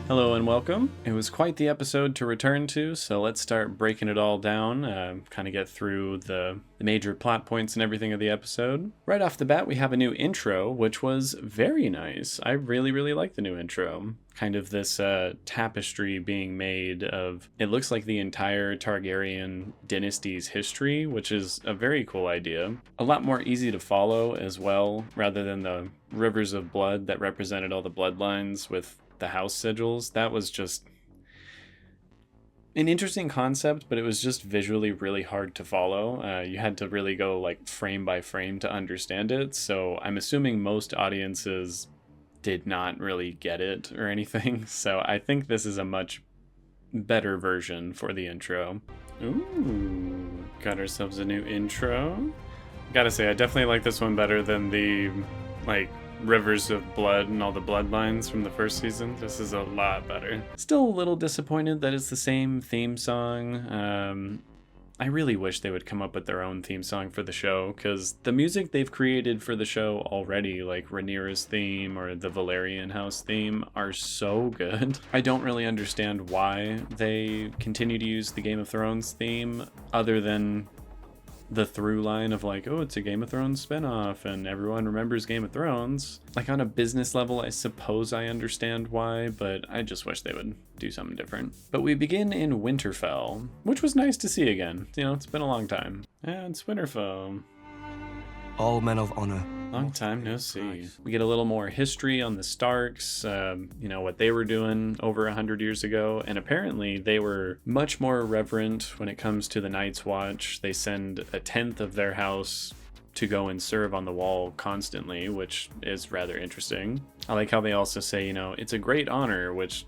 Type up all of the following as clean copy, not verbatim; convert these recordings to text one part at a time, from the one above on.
Hello and welcome. It was quite the episode to return to, so let's start breaking it all down, kind of get through the major plot points and everything of the episode. Right off the bat, we have a new intro, which was very nice. I really like the new intro. Kind of this tapestry being made of, it looks like the entire Targaryen dynasty's history, which is a very cool idea. A lot more easy to follow as well, rather than the rivers of blood that represented all the bloodlines with the house sigils. That was just an interesting concept, but it was just visually really hard to follow. You had to really go like frame by frame to understand it, so I'm assuming most audiences did not really get it or anything. So I think this is a much better version for the intro. Ooh, got ourselves a new intro. Gotta say, I definitely like this one better than the like rivers of blood and all the bloodlines from the first season. This is a lot better. Still a little disappointed that it's the same theme song. I really wish they would come up with their own theme song for the show, because the music they've created for the show already, like Rhaenyra's theme or the Valerian House theme, are so good. I don't really understand why they continue to use the Game of Thrones theme, other than the through line of like, oh, it's a Game of Thrones spinoff and everyone remembers Game of Thrones. Like on a business level, I suppose I understand why, but I just wish they would do something different. But we begin in Winterfell, which was nice to see again. You know, it's been a long time. Yeah, it's Winterfell. All men of honor. Long time no see. We get a little more history on the Starks, what they were doing over 100 years ago, and apparently they were much more reverent when it comes to the Night's Watch. They send a tenth of their house to go and serve on the wall constantly, which is rather interesting. I like how they also say, it's a great honor, which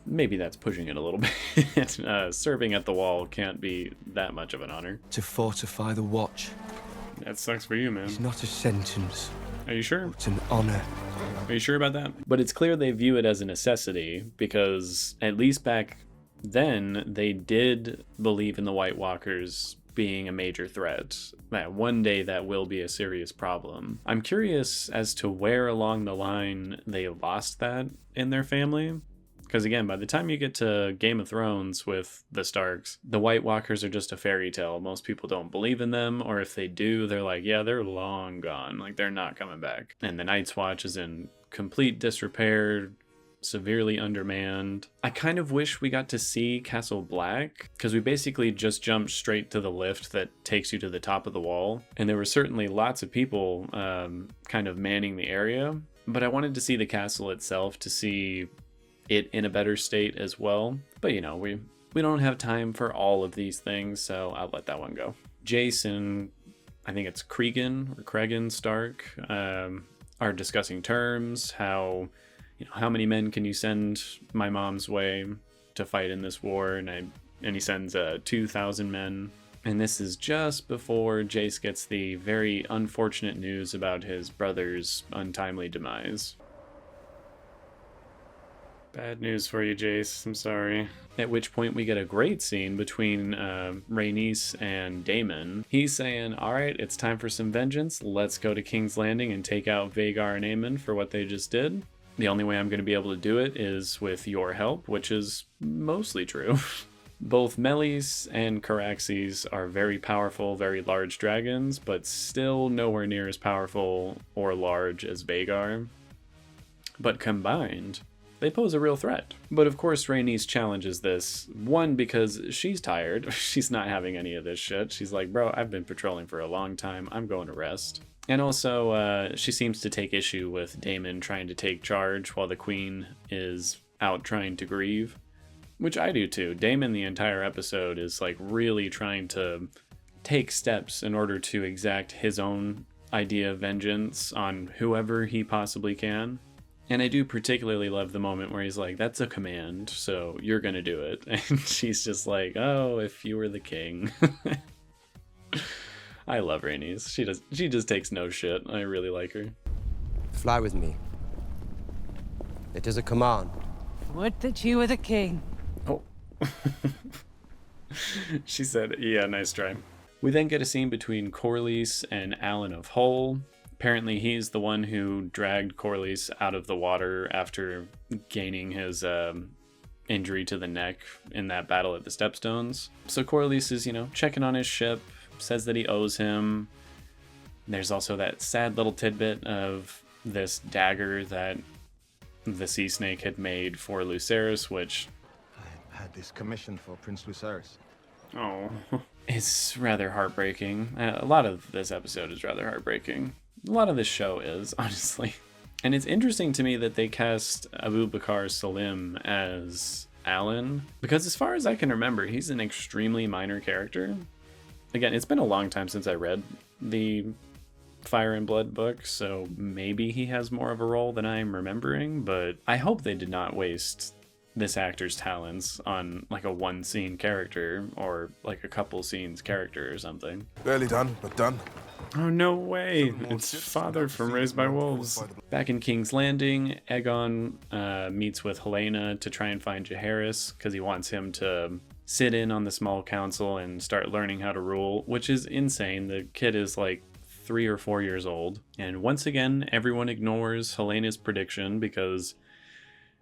maybe that's pushing it a little bit. Serving at the wall can't be that much of an honor. To fortify the watch. That sucks for you, man. It's not a sentence. Are you sure? It's an honor. Are you sure about that? But it's clear they view it as a necessity, because at least back then, they did believe in the White Walkers being a major threat. That one day that will be a serious problem. I'm curious as to where along the line they lost that in their family. Because again, by the time you get to Game of Thrones with the Starks, the White Walkers are just a fairy tale. Most people don't believe in them, or if they do, they're like, yeah, they're long gone. Like, they're not coming back. And the Night's Watch is in complete disrepair, severely undermanned. I kind of wish we got to see Castle Black, because we basically just jumped straight to the lift that takes you to the top of the wall. And there were certainly lots of people kind of manning the area, but I wanted to see the castle itself to see it in a better state as well. But we don't have time for all of these things, so I'll let that one go. Jason, I think it's Cregan Stark, are discussing terms, how many men can you send my mom's way to fight in this war, and he sends 2,000 men. And this is just before Jace gets the very unfortunate news about his brother's untimely demise. Bad news for you, Jace. I'm sorry. At which point we get a great scene between Rhaenys and Daemon. He's saying, all right, it's time for some vengeance. Let's go to King's Landing and take out Vhagar and Aemon for what they just did. The only way I'm going to be able to do it is with your help, which is mostly true. Both Melis and Caraxes are very powerful, very large dragons, but still nowhere near as powerful or large as Vhagar. But combined, they pose a real threat. But of course, Rhaenys challenges this. One, because she's tired. She's not having any of this shit. She's like, bro, I've been patrolling for a long time. I'm going to rest. And also, she seems to take issue with Daemon trying to take charge while the queen is out trying to grieve. Which I do too. Daemon, the entire episode, is like really trying to take steps in order to exact his own idea of vengeance on whoever he possibly can. And I do particularly love the moment where he's like, that's a command, so you're gonna do it. And she's just like, oh, if you were the king. I love Rhaenys. She just takes no shit. I really like her. Fly with me. It is a command. Would that you were the king. Oh. She said, yeah, nice try. We then get a scene between Corlys and Alan of Hull. Apparently he's the one who dragged Corlys out of the water after gaining his injury to the neck in that battle at the Stepstones. So Corlys is, checking on his ship, says that he owes him. There's also that sad little tidbit of this dagger that the Sea Snake had made for Lucerys, which... I had this commission for Prince Lucerys. Oh, it's rather heartbreaking. A lot of this episode is rather heartbreaking. A lot of this show is, honestly. And it's interesting to me that they cast Abu Bakr Salim as Alan, because as far as I can remember, he's an extremely minor character. Again, it's been a long time since I read the Fire and Blood book, so maybe he has more of a role than I'm remembering, but I hope they did not waste this actor's talents on like a one scene character or like a couple scenes character or something. Barely done, but done. Oh, no way. It's Father from Raised by Wolves. Back in King's Landing, Aegon meets with Helena to try and find Jaehaerys because he wants him to sit in on the small council and start learning how to rule, which is insane. The kid is like 3 or 4 years old. And once again, everyone ignores Helena's prediction because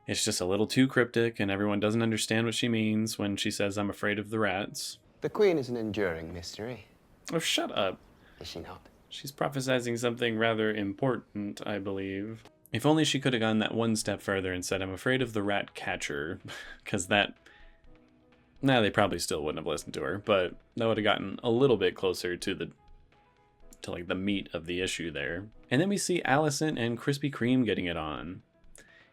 it's just a little too cryptic and everyone doesn't understand what she means when she says, "I'm afraid of the rats." The Queen is an enduring mystery. Oh, shut up. Is she not? She's prophesizing something rather important, I believe. If only she could have gone that one step further and said, "I'm afraid of the rat catcher," because that... Nah, they probably still wouldn't have listened to her, but that would have gotten a little bit closer to the meat of the issue there. And then we see Alicent and Krispy Kreme getting it on.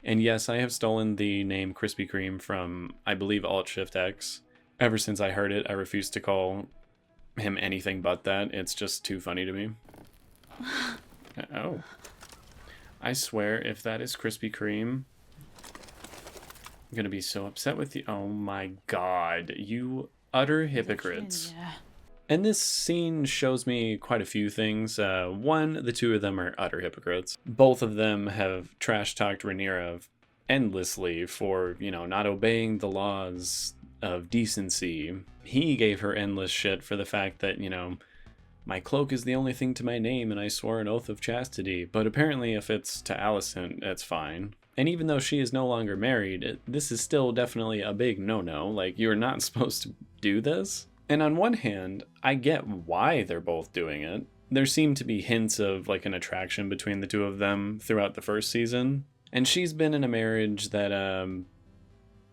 And yes, I have stolen the name Krispy Kreme from, I believe, Alt-Shift-X. Ever since I heard it, I refuse to call him anything but that. It's just too funny to me. Oh. I swear, if that is Krispy Kreme, I'm gonna be so upset with you. Oh my god, you utter hypocrites. And this scene shows me quite a few things. One, the two of them are utter hypocrites. Both of them have trash-talked Rhaenyra endlessly for, not obeying the laws of decency. He gave her endless shit for the fact that, my cloak is the only thing to my name and I swore an oath of chastity. But apparently if it's to Alicent, that's fine. And even though she is no longer married, this is still definitely a big no-no. Like, you're not supposed to do this. And on one hand, I get why they're both doing it. There seem to be hints of like an attraction between the two of them throughout the first season. And she's been in a marriage that,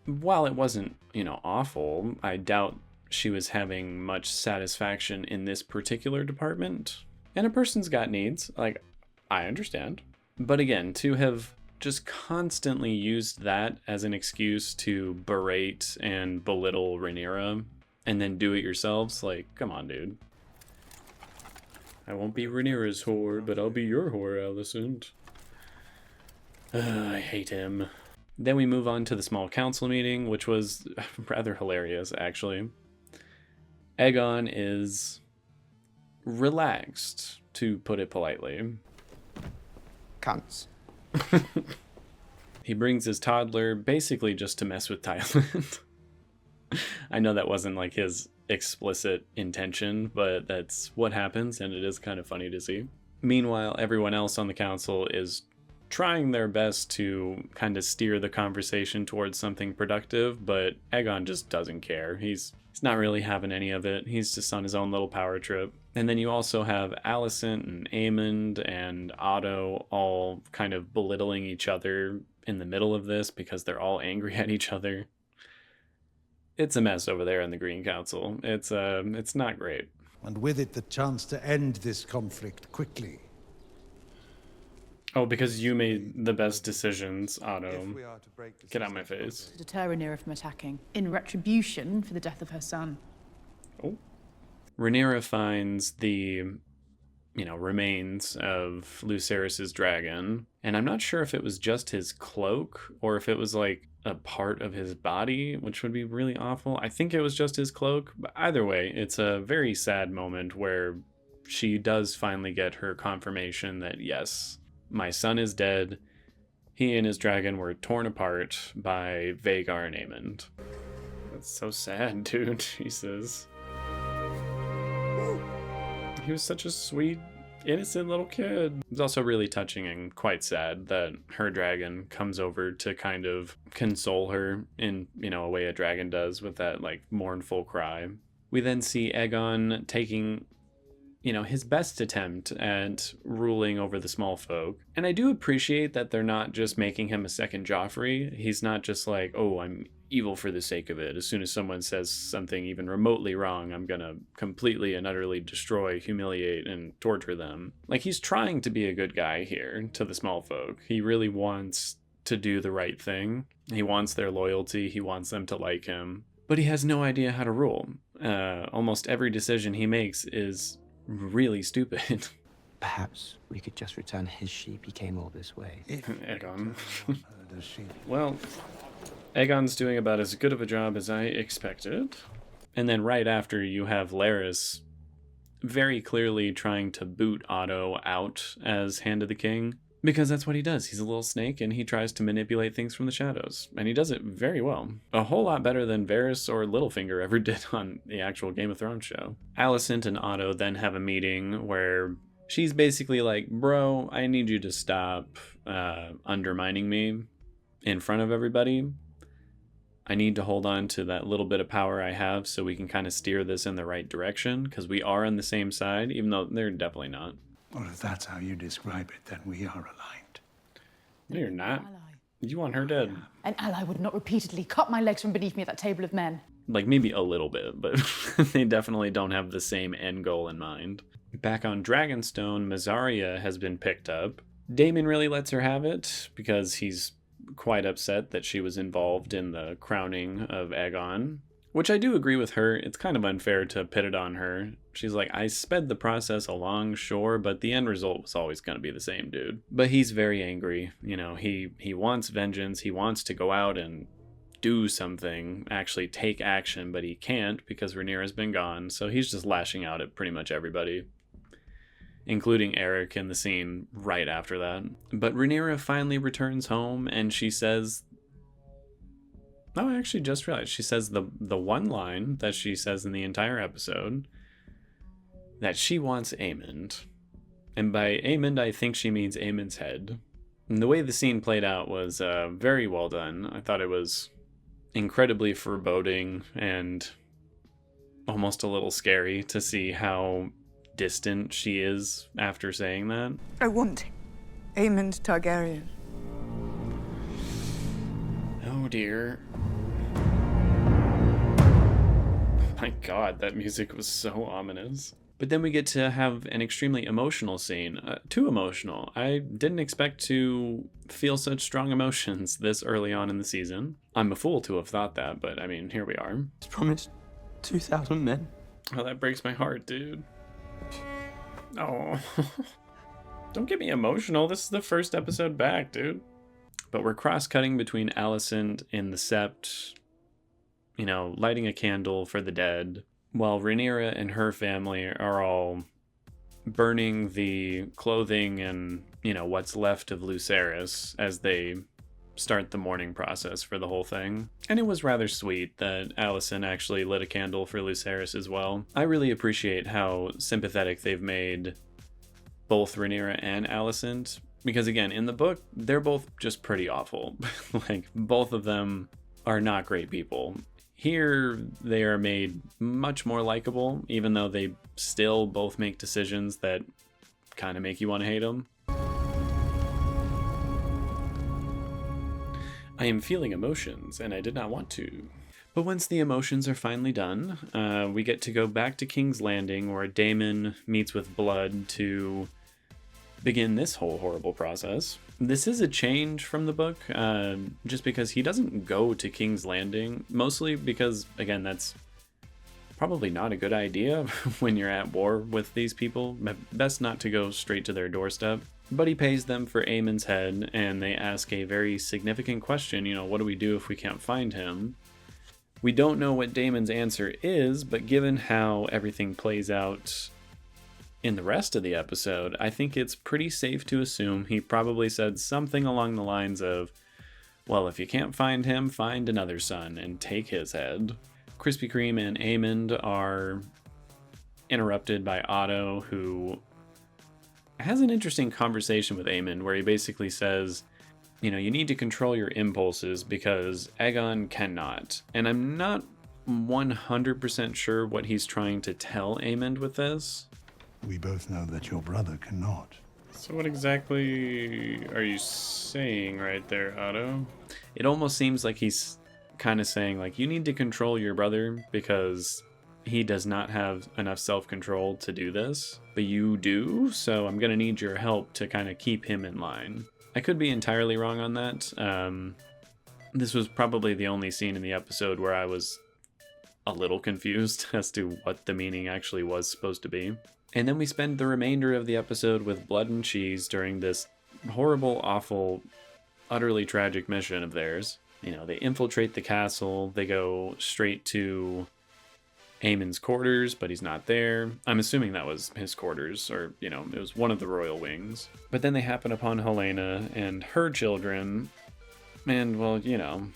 while it wasn't, awful, I doubt she was having much satisfaction in this particular department. And a person's got needs, like, I understand. But again, to have just constantly used that as an excuse to berate and belittle Rhaenyra, and then do it yourselves, like, come on, dude. I won't be Rhaenyra's whore, but I'll be your whore, Alicent. I hate him. Then we move on to the small council meeting, which was rather hilarious, actually. Aegon is relaxed, to put it politely. Cunts. He brings his toddler basically just to mess with Tywin. I know that wasn't like his explicit intention, but that's what happens, and it is kind of funny to see. Meanwhile, everyone else on the council is trying their best to kind of steer the conversation towards something productive, but Aegon just doesn't care. He's not really having any of it. He's just on his own little power trip. And then you also have Alicent and Aemond and Otto all kind of belittling each other in the middle of this because they're all angry at each other. It's a mess over there in the Green Council. It's not great. And with it the chance to end this conflict quickly. Oh, because you made the best decisions, Otto. Get out of my face. To deter Rhaenyra from attacking, in retribution for the death of her son. Oh. Rhaenyra finds the, remains of Lucerys's dragon, and I'm not sure if it was just his cloak or if it was like a part of his body, which would be really awful. I think it was just his cloak, but either way, it's a very sad moment where she does finally get her confirmation that yes, my son is dead. He and his dragon were torn apart by Vhagar and Aemond. That's so sad, dude. Jesus. He was such a sweet innocent little kid. It's also really touching and quite sad that her dragon comes over to kind of console her in, a way a dragon does with that like mournful cry. We then see Aegon taking his best attempt at ruling over the small folk. And I do appreciate that they're not just making him a second Joffrey. He's not just like, oh, I'm evil for the sake of it. As soon as someone says something even remotely wrong, I'm gonna completely and utterly destroy, humiliate, and torture them. Like, he's trying to be a good guy here to the small folk. He really wants to do the right thing. He wants their loyalty. He wants them to like him. But he has no idea how to rule. Almost every decision he makes is really stupid. Perhaps we could just return his sheep. He came all this way. Aegon. Well, Aegon's doing about as good of a job as I expected. And then right after, you have Larys very clearly trying to boot Otto out as Hand of the King. Because that's what he does. He's a little snake and he tries to manipulate things from the shadows. And he does it very well. A whole lot better than Varys or Littlefinger ever did on the actual Game of Thrones show. Alicent and Otto then have a meeting where she's basically like, bro, I need you to stop undermining me in front of everybody. I need to hold on to that little bit of power I have so we can kind of steer this in the right direction. Because we are on the same side, even though they're definitely not. Well, if that's how you describe it, then we are aligned. No, you're not. Ally. You want her dead. An ally would not repeatedly cut my legs from beneath me at that table of men. Like, maybe a little bit, but they definitely don't have the same end goal in mind. Back on Dragonstone, Mazzaria has been picked up. Daemon really lets her have it because he's quite upset that she was involved in the crowning of Aegon. Which I do agree with her. It's kind of unfair to pit it on her. She's like, I sped the process along, sure, but the end result was always going to be the same, dude. But he's very angry. He wants vengeance. He wants to go out and do something, actually take action, but he can't because Rhaenyra's been gone. So he's just lashing out at pretty much everybody, including Eric in the scene right after that. But Rhaenyra finally returns home and she says... Oh, I actually just realized she says the one line that she says in the entire episode, that she wants Aemond. And by Aemond, I think she means Aemond's head. And the way the scene played out was very well done. I thought it was incredibly foreboding and almost a little scary to see how distant she is after saying that. I want Aemond Targaryen. Oh dear. My god, that music was so ominous. But then we get to have an extremely emotional scene. Too emotional. I didn't expect to feel such strong emotions this early on in the season. I'm a fool to have thought that, but I mean, here we are. He's promised 2,000 men. Oh, that breaks my heart, dude. Oh. Don't get me emotional. This is the first episode back, dude. But we're cross-cutting between Alicent in the Sept, lighting a candle for the dead, while Rhaenyra and her family are all burning the clothing and, what's left of Lucerys as they start the mourning process for the whole thing. And it was rather sweet that Alicent actually lit a candle for Lucerys as well. I really appreciate how sympathetic they've made both Rhaenyra and Alicent. Because again, in the book, they're both just pretty awful. Like, both of them are not great people. Here, they are made much more likable, even though they still both make decisions that kind of make you want to hate them. I am feeling emotions, and I did not want to. But once the emotions are finally done, we get to go back to King's Landing, where Daemon meets with Blood to begin this whole horrible process. This is a change from the book, just because he doesn't go to King's Landing, mostly because, again, that's probably not a good idea when you're at war with these people. Best not to go straight to their doorstep. But he pays them for Aemon's head, and they ask a very significant question, what do we do if we can't find him? We don't know what Daemon's answer is, but given how everything plays out in the rest of the episode, I think it's pretty safe to assume he probably said something along the lines of, well, if you can't find him, find another son and take his head. Krispy Kreme and Aemond are interrupted by Otto, who has an interesting conversation with Aemond where he basically says, you know, you need to control your impulses because Aegon cannot. And I'm not 100% sure what he's trying to tell Aemond with this. We both know that your brother cannot. So what exactly are you saying right there, Otto? It almost seems like he's kind of saying, like, you need to control your brother because he does not have enough self-control to do this, but you do, so I'm gonna need your help to kind of keep him in line. I could be entirely wrong on that. This was probably the only scene in the episode where I was a little confused as to what the meaning actually was supposed to be. And then we spend the remainder of the episode with Blood and Cheese during this horrible, awful, utterly tragic mission of theirs. You know, they infiltrate the castle, they go straight to Aemon's quarters, but he's not there. I'm assuming that was his quarters, or, you know, it was one of the royal wings. But then they happen upon Helena and her children, and, well, you know.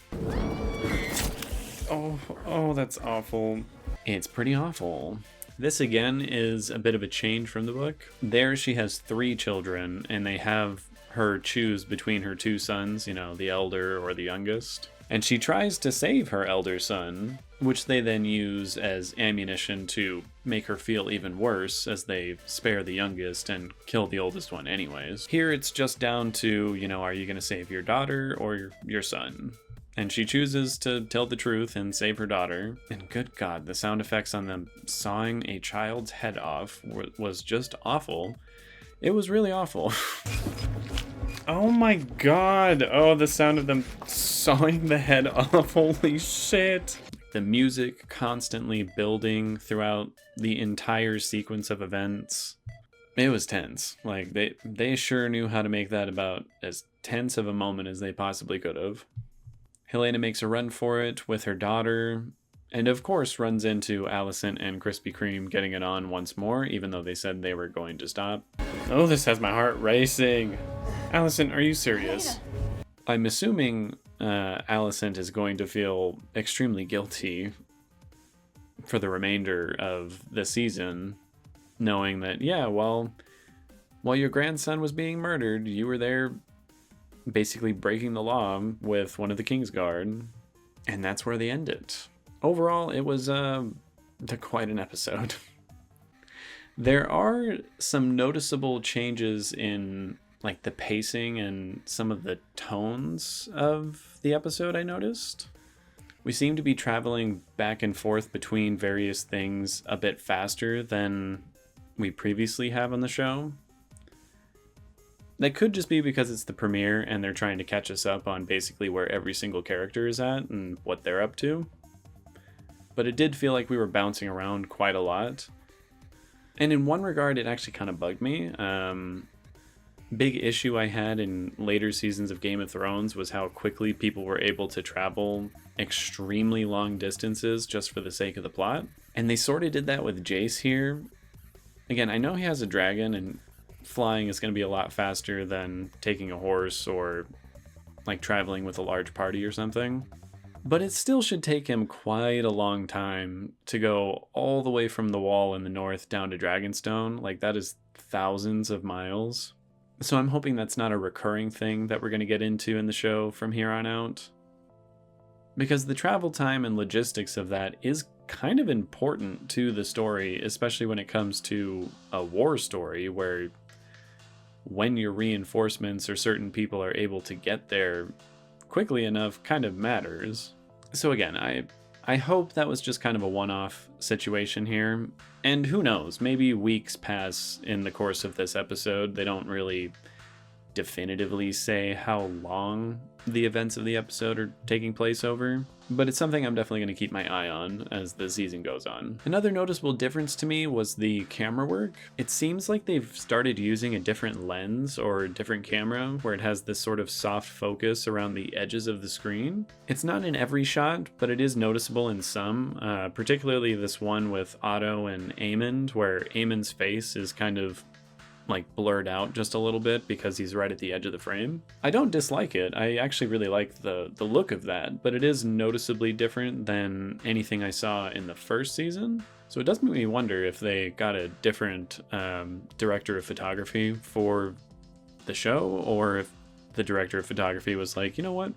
Oh, that's awful. It's pretty awful. This, again, is a bit of a change from the book. There she has 3 children, and they have her choose between her 2 sons, you know, the elder or the youngest. And she tries to save her elder son, which they then use as ammunition to make her feel even worse as they spare the youngest and kill the oldest one anyways. Here it's just down to, you know, are you going to save your daughter or your son? And she chooses to tell the truth and save her daughter. And good God, the sound effects on them sawing a child's head off was just awful. It was really awful. Oh my God. Oh, the sound of them sawing the head off. Holy shit. The music constantly building throughout the entire sequence of events. It was tense. Like, they sure knew how to make that about as tense of a moment as they possibly could have. Helena makes a run for it with her daughter, and of course runs into Alicent and Krispy Kreme getting it on once more, even though they said they were going to stop. Oh, this has my heart racing. Alicent, are you serious? I'm assuming Alicent is going to feel extremely guilty for the remainder of the season, knowing that, yeah, well, while your grandson was being murdered, you were there basically breaking the law with one of the Kingsguard, and that's where they end it. Overall, it was quite an episode. There are some noticeable changes in like the pacing and some of the tones of the episode, I noticed. We seem to be traveling back and forth between various things a bit faster than we previously have on the show. That could just be because it's the premiere and they're trying to catch us up on basically where every single character is at and what they're up to. But it did feel like we were bouncing around quite a lot. And in one regard, it actually kind of bugged me. Big issue I had in later seasons of Game of Thrones was how quickly people were able to travel extremely long distances just for the sake of the plot. And they sort of did that with Jace here. Again, I know he has a dragon and flying is going to be a lot faster than taking a horse or like traveling with a large party or something. But it still should take him quite a long time to go all the way from the wall in the north down to Dragonstone. Like, that is thousands of miles. So I'm hoping that's not a recurring thing that we're going to get into in the show from here on out. Because the travel time and logistics of that is kind of important to the story, especially when it comes to a war story where when your reinforcements or certain people are able to get there quickly enough kind of matters. So again, I hope that was just kind of a one-off situation here. And who knows, maybe weeks pass in the course of this episode. They don't really definitively say how long the events of the episode are taking place over, but it's something I'm definitely going to keep my eye on as the season goes on. Another noticeable difference to me was the camera work. It seems like they've started using a different lens or a different camera where it has this sort of soft focus around the edges of the screen. It's not in every shot, but it is noticeable in some, particularly this one with Otto and Aemond, where Aemond's face is kind of like blurred out just a little bit because he's right at the edge of the frame. I don't dislike it. I actually really like the look of that, but it is noticeably different than anything I saw in the first season. So it does make me wonder if they got a different director of photography for the show, or if the director of photography was like, you know what?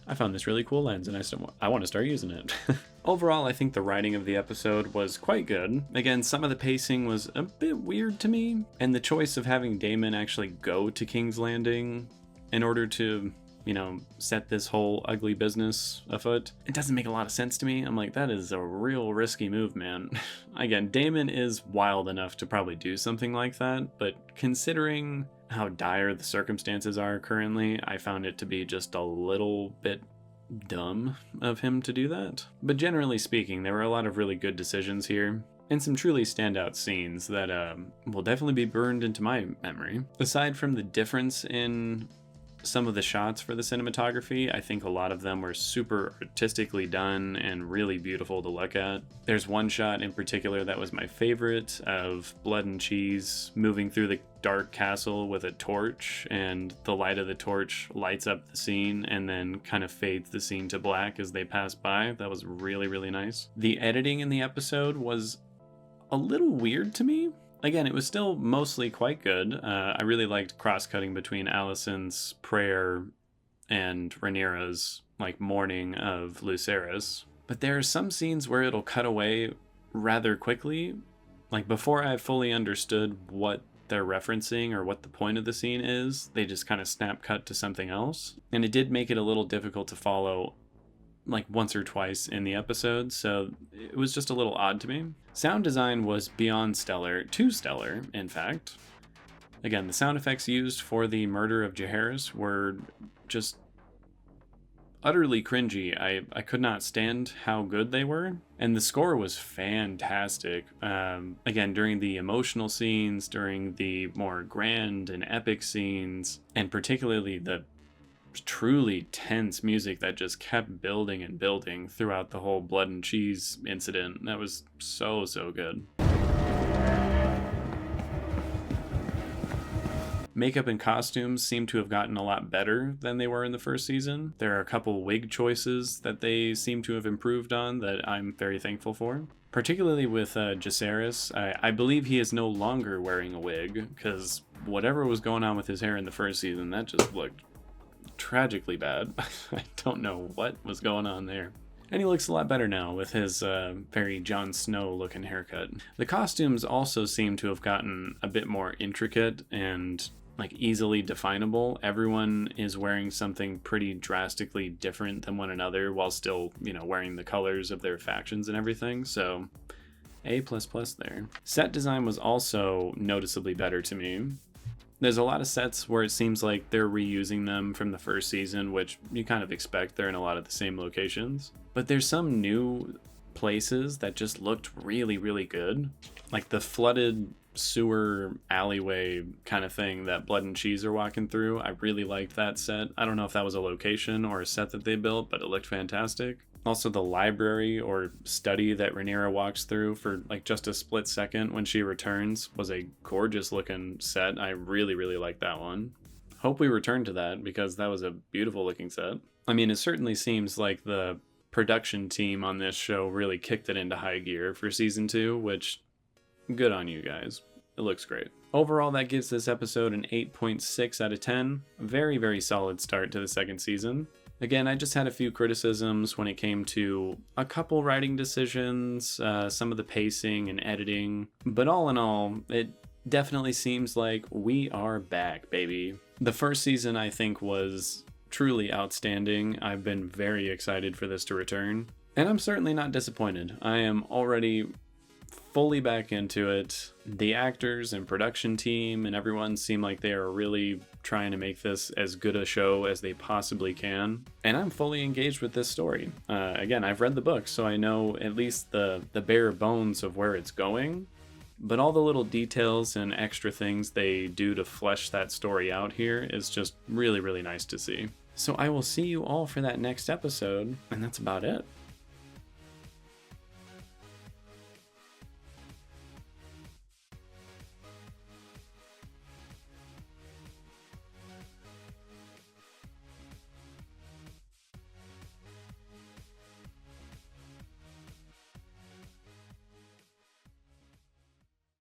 I found this really cool lens and I want to start using it. Overall, I think the writing of the episode was quite good. Again, some of the pacing was a bit weird to me, and the choice of having Damon actually go to King's Landing in order to, you know, set this whole ugly business afoot, it doesn't make a lot of sense to me. I'm like, that is a real risky move, man. Again, Damon is wild enough to probably do something like that, but considering how dire the circumstances are currently, I found it to be just a little bit dumb of him to do that. But generally speaking, there were a lot of really good decisions here, and some truly standout scenes that will definitely be burned into my memory. Aside from the difference in some of the shots for the cinematography, I think a lot of them were super artistically done and really beautiful to look at. There's one shot in particular that was my favorite, of Blood and Cheese moving through the dark castle with a torch, and the light of the torch lights up the scene and then kind of fades the scene to black as they pass by. That was really, really nice. The editing in the episode was a little weird to me. Again, it was still mostly quite good. I really liked cross-cutting between Alicent's prayer and Rhaenyra's like mourning of Lucerys. But there are some scenes where it'll cut away rather quickly. Like before I fully understood what they're referencing or what the point of the scene is, they just kind of snap cut to something else. And it did make it a little difficult to follow like once or twice in the episode, so it was just a little odd to me. Sound design was beyond stellar, too stellar, in fact. Again, the sound effects used for the murder of Jaehaerys were just utterly cringy. I could not stand how good they were, and the score was fantastic. Again, during the emotional scenes, during the more grand and epic scenes, and particularly the truly tense music that just kept building and building throughout the whole Blood and Cheese incident. That was so good. Makeup and costumes seem to have gotten a lot better than they were in the first season. There are a couple wig choices that they seem to have improved on that I'm very thankful for. Particularly with Jacaerys, I believe he is no longer wearing a wig, because whatever was going on with his hair in the first season, that just looked tragically bad. I don't know what was going on there. And he looks a lot better now with his very Jon Snow looking haircut. The costumes also seem to have gotten a bit more intricate and like easily definable. Everyone is wearing something pretty drastically different than one another while still, you know, wearing the colors of their factions and everything. So A++ there. Set design was also noticeably better to me. There's a lot of sets where it seems like they're reusing them from the first season, which you kind of expect. They're in a lot of the same locations. But there's some new places that just looked really, really good. Like the flooded sewer alleyway kind of thing that Blood and Cheese are walking through. I really liked that set. I don't know if that was a location or a set that they built, but it looked fantastic. Also, the library or study that Rhaenyra walks through for like just a split second when she returns was a gorgeous looking set. I really, really like that one. Hope we return to that because that was a beautiful looking set. I mean, it certainly seems like the production team on this show really kicked it into high gear for season 2, which good on you guys. It looks great. Overall, that gives this episode an 8.6 out of 10. Very, very solid start to the second season. Again, I just had a few criticisms when it came to a couple writing decisions, some of the pacing and editing, but all in all, it definitely seems like we are back, baby. The first season, I think, was truly outstanding. I've been very excited for this to return, and I'm certainly not disappointed. I am already fully back into it. The actors and production team and everyone seem like they are really trying to make this as good a show as they possibly can, and I'm fully engaged with this story. Again, I've read the book, so I know at least the bare bones of where it's going, but all the little details and extra things they do to flesh that story out here is just really, really nice to see. So I will see you all for that next episode, and that's about it.